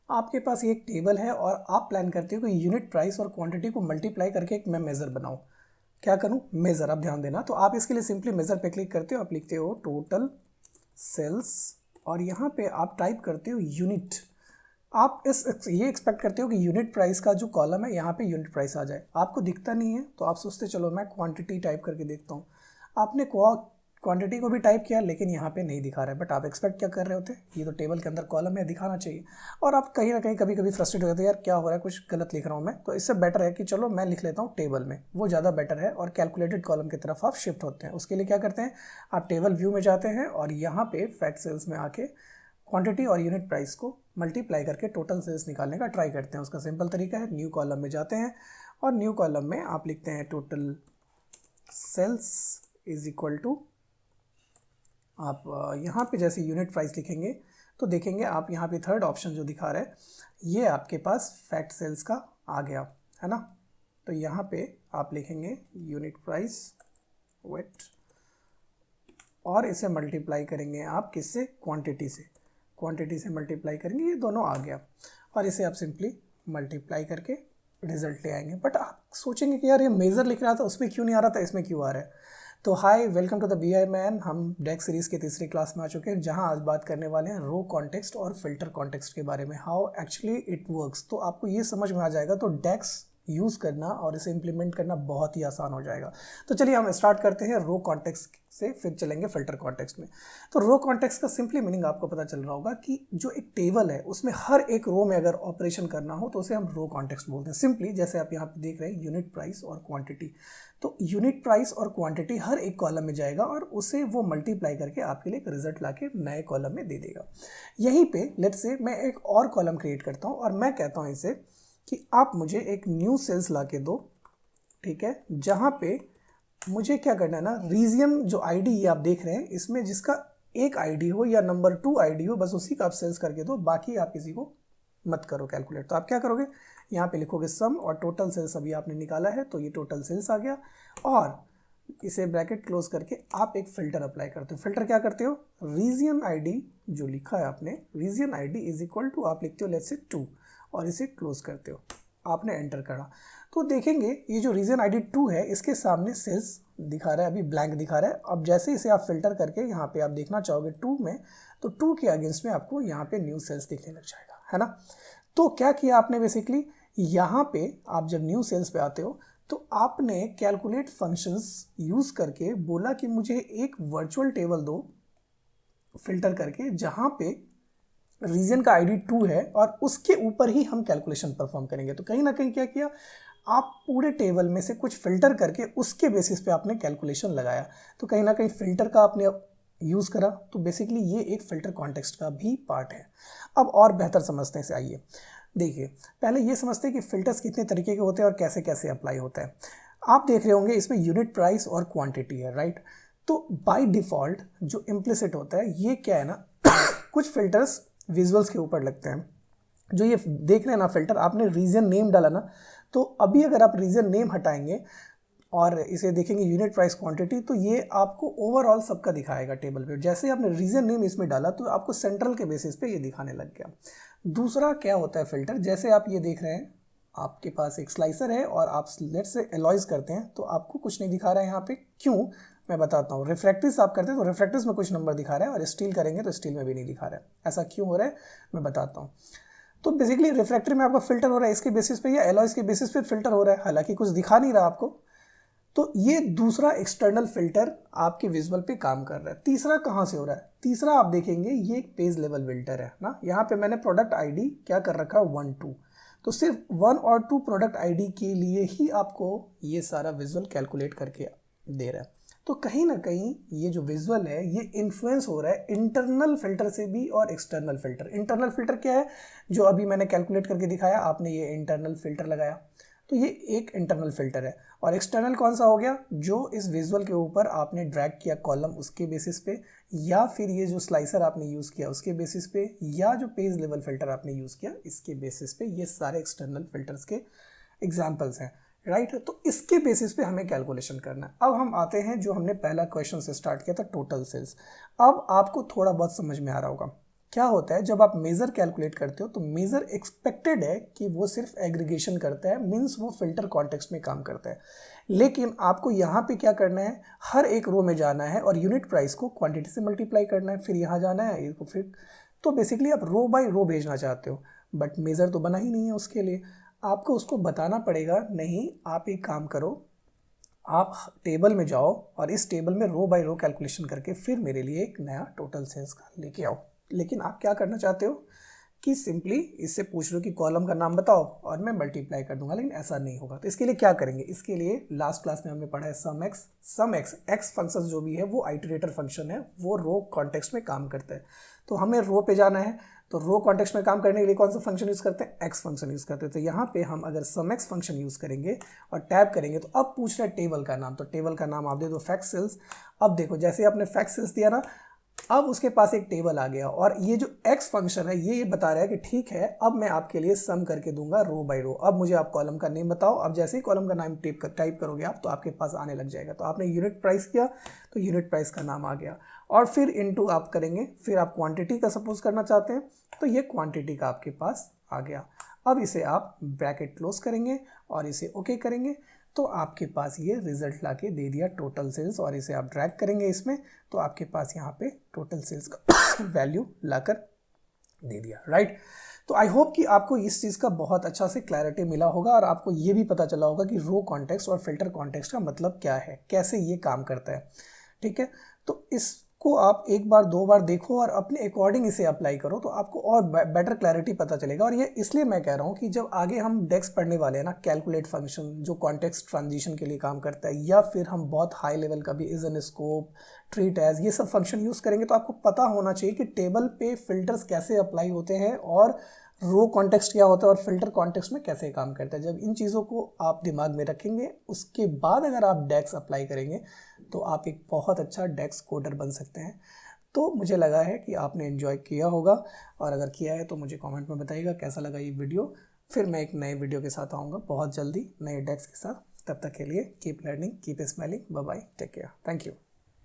आपके पास ये एक टेबल है और आप प्लान करते हो कि यूनिट प्राइस और क्वांटिटी को मल्टीप्लाई करके एक मैं मेज़र बनाऊं। क्या करूं? मेज़र। आप ध्यान देना, तो आप इसके लिए सिंपली मेज़र पे क्लिक करते हो, आप लिखते हो टोटल सेल्स और यहाँ पे आप टाइप करते हो यूनिट। आप ये एक्सपेक्ट करते हो कि यूनिट प्राइस का जो कॉलम है यहाँ पे यूनिट प्राइस आ जाए। आपको दिखता नहीं है तो आप सोचते चलो मैं क्वांटिटी टाइप करके देखता हूँ। आपने क्वांटिटी को भी टाइप किया लेकिन यहाँ पे नहीं दिखा रहा है। बट आप एक्सपेक्ट क्या कर रहे होते? ये तो टेबल के अंदर कॉलम है, दिखाना चाहिए। और आप कहीं ना कहीं कभी कभी फ्रस्ट्रेट हो जाते हैं, यार क्या हो रहा है, कुछ गलत लिख रहा हूँ मैं। तो इससे बेटर है कि चलो मैं लिख लेता हूँ टेबल में, वो ज़्यादा बेटर है और कैलकुलेटेड कॉलम की तरफ आप शिफ्ट होते हैं। उसके लिए क्या करते हैं, आप टेबल व्यू में जाते हैं और यहाँ पे फैक्ट सेल्स में आके क्वांटिटी और यूनिट प्राइस को मल्टीप्लाई करके टोटल सेल्स निकालने का ट्राई करते हैं। उसका सिंपल तरीका है, न्यू कॉलम में जाते हैं और न्यू कॉलम में आप लिखते हैं total sales is equal to, आप यहाँ पे जैसे यूनिट प्राइस लिखेंगे तो देखेंगे आप यहाँ पे थर्ड ऑप्शन जो दिखा रहा है ये आपके पास फैक्ट सेल्स का आ गया है ना। तो यहाँ पे आप लिखेंगे यूनिट प्राइस वेट और इसे मल्टीप्लाई करेंगे आप किससे? क्वांटिटी से। क्वांटिटी से मल्टीप्लाई करेंगे, ये दोनों आ गया और इसे आप सिंपली मल्टीप्लाई करके रिजल्ट ले आएंगे। बट आप सोचेंगे कि यार ये मेज़र लिख रहा था उसमें क्यों नहीं आ रहा था, इसमें क्यों आ रहा है? तो hi, welcome to the BI man. हम डेक्स सीरीज़ के तीसरी क्लास में आ चुके हैं जहां आज बात करने वाले हैं रो कॉन्टेक्स्ट और फिल्टर कॉन्टेक्स्ट के बारे में, हाउ एक्चुअली इट वर्क्स। तो आपको ये समझ में आ जाएगा तो डेक्स यूज़ करना और इसे इम्प्लीमेंट करना बहुत ही आसान हो जाएगा। तो चलिए हम स्टार्ट करते हैं रो कॉन्टेक्स्ट से, फिर चलेंगे फिल्टर कॉन्टेक्स्ट में। तो रो कॉन्टेक्स्ट का सिंपली मीनिंग आपको पता चल रहा होगा कि जो एक टेबल है उसमें हर एक रो में अगर ऑपरेशन करना हो तो उसे हम रो कॉन्टेक्स्ट बोलते हैं। सिंपली जैसे आप यहाँ पे देख रहे हैं यूनिट प्राइस और क्वांटिटी, तो यूनिट प्राइस और क्वांटिटी हर एक कॉलम में जाएगा और उसे वो मल्टीप्लाई करके आपके लिए एक रिजल्ट लाके नए कॉलम में दे देगा। यहीं पे लेट्स से मैं एक और कॉलम क्रिएट करता हूँ और मैं कहता हूँ इसे कि आप मुझे एक न्यू सेल्स ला के दो, ठीक है, जहाँ पे मुझे क्या करना है ना, रीजन जो आईडी ये आप देख रहे हैं इसमें जिसका एक आईडी हो या नंबर 2 आईडी हो, बस उसी का आप सेल्स करके दो, बाकी आप किसी को मत करो कैलकुलेट। तो आप क्या करोगे, यहाँ पे लिखोगे सम और टोटल सेल्स अभी आपने निकाला है तो ये टोटल सेल्स आ गया और इसे ब्रैकेट क्लोज करके आप एक फिल्टर अप्लाई करते हो। फिल्टर क्या करते हो, रीजन आईडी जो लिखा है आपने, region ID is equal to आप लिखते हो लेट्स से 2 और इसे क्लोज करते हो। आपने एंटर करा तो देखेंगे ये जो रीजन आईडी 2 है इसके सामने सेल्स दिखा रहा है, अभी ब्लैंक दिखा रहा है। अब जैसे इसे आप फिल्टर करके यहाँ पे आप देखना चाहोगे 2 में, तो 2 के अगेंस्ट में आपको यहाँ पे न्यू सेल्स दिखने लग जाएगा, है ना। तो क्या किया आपने, बेसिकली यहाँ पे आप जब न्यू सेल्स पे आते हो तो आपने कैलकुलेट फंक्शंस यूज करके बोला कि मुझे एक वर्चुअल टेबल दो फिल्टर करके जहाँ पे रीजन का आईडी 2 है और उसके ऊपर ही हम कैलकुलेशन परफॉर्म करेंगे। तो कहीं ना कहीं क्या किया, आप पूरे टेबल में से कुछ फिल्टर करके उसके बेसिस पे आपने कैलकुलेशन लगाया। तो कहीं ना कहीं फिल्टर का आपने यूज़ करा। तो बेसिकली ये एक फिल्टर कॉन्टेक्स्ट का भी पार्ट है। अब और बेहतर समझते हैं इसे, आइए देखिए। पहले ये समझते हैं कि फिल्टर्स कितने तरीके के होते हैं और कैसे कैसे अप्लाई होता है। आप देख रहे होंगे इसमें यूनिट प्राइस और क्वांटिटी है, राइट। तो बाय डिफ़ॉल्ट जो इम्प्लिसिट होता है ये क्या है ना कुछ फिल्टर्स विजुअल्स के ऊपर लगते हैं। जो ये देख रहे हैं ना फिल्टर, आपने रीजन नेम डाला ना, तो अभी अगर आप रीजन नेम हटाएंगे और इसे देखेंगे यूनिट प्राइस क्वांटिटी, तो ये आपको ओवरऑल सबका दिखाएगा टेबल पे। जैसे आपने रीजन नेम इसमें डाला तो आपको सेंट्रल के बेसिस पे ये दिखाने लग गया। दूसरा क्या होता है फिल्टर, जैसे आप ये देख रहे हैं आपके पास एक स्लाइसर है और आप लेट्स से एलॉयज करते हैं तो आपको कुछ नहीं दिखा रहा है यहाँ पे, क्यों मैं बताता हूँ। रिफ्रैक्टिव्स आप करते हैं तो रिफ्रैक्टिव्स में कुछ नंबर दिखा रहा है और स्टील करेंगे तो स्टील में भी नहीं दिखा रहा है। ऐसा क्यों हो रहा है मैं बताता हूँ। तो बेसिकली रिफ्रैक्टरी में आपका फिल्टर हो रहा है इसके बेसिस पे या एलॉयज के बेसिस पे फिल्टर हो रहा है, हालांकि कुछ दिखा नहीं रहा आपको। तो ये दूसरा एक्सटर्नल फिल्टर आपके विजुअल पे काम कर रहा है। तीसरा कहाँ से हो रहा है, तीसरा आप देखेंगे ये एक पेज लेवल फिल्टर है ना। यहाँ पे मैंने प्रोडक्ट आईडी क्या कर रखा है 1 2, तो सिर्फ 1 और 2 प्रोडक्ट आईडी के लिए ही आपको ये सारा विजुअल कैलकुलेट करके दे रहा है। तो कहीं ना कहीं ये जो विजुअल है ये इन्फ्लुएंस हो रहा है इंटरनल फिल्टर से भी और एक्सटर्नल फिल्टर। इंटरनल फिल्टर क्या है, जो अभी मैंने कैलकुलेट करके दिखाया, आपने ये इंटरनल फिल्टर लगाया तो ये एक इंटरनल फिल्टर है। और एक्सटर्नल कौन सा हो गया, जो इस विजुअल के ऊपर आपने ड्रैग किया कॉलम उसके बेसिस पे, या फिर ये जो स्लाइसर आपने यूज़ किया उसके बेसिस पे, या जो पेज लेवल फिल्टर आपने यूज़ किया इसके बेसिस पे। ये सारे एक्सटर्नल फिल्टर्स के एग्जाम्पल्स हैं, राइट। तो इसके बेसिस पे हमें कैलकुलेशन करना है। अब हम आते हैं जो हमने पहला क्वेश्चन से स्टार्ट किया था, टोटल सेल्स। अब आपको थोड़ा बहुत समझ में आ रहा होगा क्या होता है जब आप मेज़र कैलकुलेट करते हो तो मेज़र एक्सपेक्टेड है कि वो सिर्फ एग्रीगेशन करता है, मीन्स वो फिल्टर कॉन्टेक्स्ट में काम करता है। लेकिन आपको यहाँ पे क्या करना है, हर एक रो में जाना है और यूनिट प्राइस को क्वांटिटी से मल्टीप्लाई करना है, फिर यहाँ जाना है इसको फिर। तो बेसिकली आप रो बाय रो भेजना चाहते हो, बट मेज़र तो बना ही नहीं है उसके लिए। आपको उसको बताना पड़ेगा, नहीं आप एक काम करो, आप टेबल में जाओ और इस टेबल में रो बाय रो कैलकुलेशन करके फिर मेरे लिए एक नया टोटल सेल्स का लेके आओ। लेकिन आप क्या करना चाहते हो कि सिंपली इससे पूछ लो कि कॉलम का नाम बताओ और मैं मल्टीप्लाई कर दूंगा, लेकिन ऐसा नहीं होगा। तो इसके लिए क्या करेंगे, इसके लिए लास्ट क्लास में हमने पढ़ा है सम एक्स फंक्शन जो भी है वो आइटरेटर फंक्शन है, वो रो कॉन्टेक्स्ट में काम करता है। तो हमें रो पे जाना है, तो रो कॉन्टेक्स्ट में काम करने के लिए कौन सा फंक्शन यूज़ करते हैं, एक्स फंक्शन यूज़ करते हैं। तो यहाँ पे हम अगर सम एक्स फंक्शन यूज़ करेंगे और टैब करेंगे तो अब पूछ रहा है टेबल का नाम, तो टेबल का नाम आप दे दो फैक्ट सेल्स। अब देखो जैसे आपने फैक्ट सेल्स दिया ना, अब उसके पास एक टेबल आ गया और ये जो एक्स फंक्शन है ये बता रहा है कि ठीक है अब मैं आपके लिए सम करके दूंगा रो बाय रो। अब मुझे आप कॉलम का नेम बताओ। अब जैसे ही कॉलम का नाम टाइप करोगे आप तो आपके पास आने लग जाएगा। तो आपने यूनिट प्राइस किया तो यूनिट प्राइस का नाम आ गया और फिर इनटू आप करेंगे, फिर आप क्वांटिटी का सपोज करना चाहते हैं तो ये क्वांटिटी का आपके पास आ गया। अब इसे आप ब्रैकेट क्लोज करेंगे और इसे ओके करेंगे तो आपके पास ये रिजल्ट लाके दे दिया टोटल सेल्स, और इसे आप ड्रैग करेंगे इसमें तो आपके पास यहाँ पे टोटल सेल्स का वैल्यू लाकर दे दिया, राइट। तो आई होप कि आपको इस चीज़ का बहुत अच्छा से क्लैरिटी मिला होगा और आपको ये भी पता चला होगा कि रो कॉन्टेक्स्ट और फिल्टर कॉन्टेक्स्ट का मतलब क्या है, कैसे ये काम करता है, ठीक है। तो इसको आप एक बार दो बार देखो और अपने अकॉर्डिंग इसे अप्लाई करो तो आपको और बेटर क्लैरिटी पता चलेगा। और ये इसलिए मैं कह रहा हूँ कि जब आगे हम डेक्स पढ़ने वाले हैं ना, कैलकुलेट फंक्शन जो कॉन्टेक्स्ट ट्रांजिशन के लिए काम करता है, या फिर हम बहुत हाई लेवल का भी is an scope, treat as, ये सब फंक्शन यूज़ करेंगे तो आपको पता होना चाहिए कि टेबल पे फिल्टर्स कैसे अप्लाई होते हैं और रो कॉन्टेक्स्ट क्या होता है और फिल्टर कॉन्टेक्स्ट में कैसे काम करता है। जब इन चीज़ों को आप दिमाग में रखेंगे उसके बाद अगर आप डेक्स अप्लाई करेंगे तो आप एक बहुत अच्छा डेक्स कोडर बन सकते हैं। तो मुझे लगा है कि आपने एंजॉय किया होगा और अगर किया है तो मुझे कमेंट में बताइएगा कैसा लगा ये वीडियो। फिर मैं एक नए वीडियो के साथ आऊँगा बहुत जल्दी नए डेक्स के साथ। तब तक के लिए keep learning, keep smiling, bye bye, take care, thank you.